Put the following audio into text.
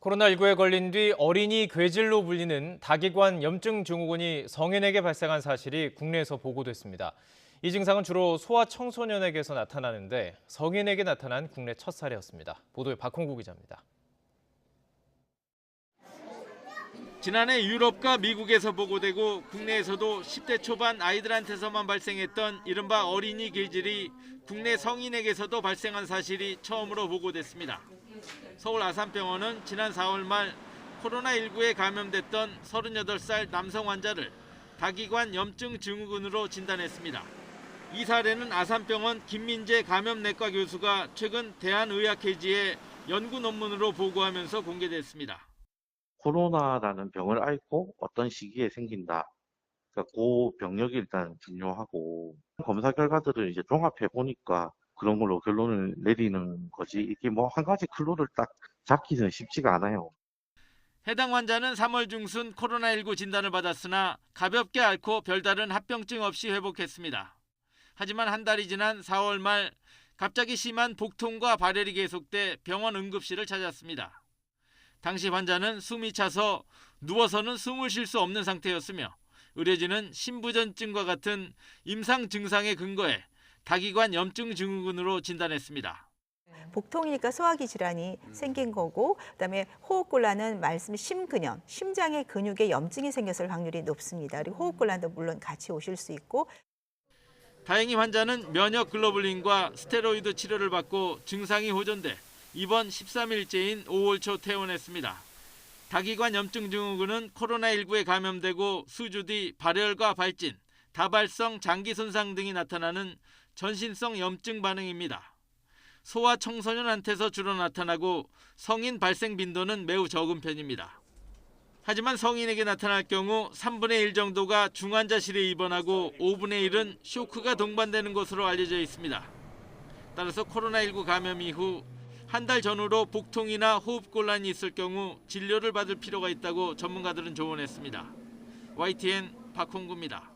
코로나19에 걸린 뒤 어린이 괴질로 불리는 다기관 염증 증후군이 성인에게 발생한 사실이 국내에서 보고됐습니다. 이 증상은 주로 소아 청소년에게서 나타나는데 성인에게 나타난 국내 첫 사례였습니다. 보도에 박홍구 기자입니다. 지난해 유럽과 미국에서 보고되고 국내에서도 10대 초반 아이들한테서만 발생했던 이른바 어린이 괴질이 국내 성인에게서도 발생한 사실이 처음으로 보고됐습니다. 서울 아산병원은 지난 4월 말 코로나19에 감염됐던 38살 남성 환자를 다기관 염증 증후군으로 진단했습니다. 이 사례는 아산병원 김민재 감염내과 교수가 최근 대한의학회지에 연구 논문으로 보고하면서 공개됐습니다. 코로나라는 병을 앓고 어떤 시기에 생긴다. 그러니까 그 병력이 일단 중요하고 검사 결과들을 이제 종합해 보니까 그런 걸로 결론을 내리는 거지. 이게 뭐 한 가지 클로를 딱 잡기는 쉽지가 않아요. 해당 환자는 3월 중순 코로나19 진단을 받았으나 가볍게 앓고 별다른 합병증 없이 회복했습니다. 하지만 한 달이 지난 4월 말 갑자기 심한 복통과 발열이 계속돼 병원 응급실을 찾았습니다. 당시 환자는 숨이 차서 누워서는 숨을 쉴 수 없는 상태였으며 의료진은 심부전증과 같은 임상 증상에 근거해 다기관 염증 증후군으로 진단했습니다. 복통이니까 소화기 질환이 생긴 거고, 그다음에 호흡곤란은 말씀 심근염, 심장의 근육에 염증이 생겼을 확률이 높습니다. 그리고 호흡곤란도 물론 같이 오실 수 있고. 다행히 환자는 면역 글로불린과 스테로이드 치료를 받고 증상이 호전돼 이번 13일째인 5월 초 퇴원했습니다. 다기관 염증 증후군은 코로나19에 감염되고 수주 뒤 발열과 발진, 다발성 장기 손상 등이 나타나는 전신성 염증 반응입니다. 소아 청소년한테서 주로 나타나고 성인 발생 빈도는 매우 적은 편입니다. 하지만 성인에게 나타날 경우 3분의 1 정도가 중환자실에 입원하고 5분의 1은 쇼크가 동반되는 것으로 알려져 있습니다. 따라서 코로나19 감염 이후 한 달 전후로 복통이나 호흡곤란이 있을 경우 진료를 받을 필요가 있다고 전문가들은 조언했습니다. YTN 박홍구입니다.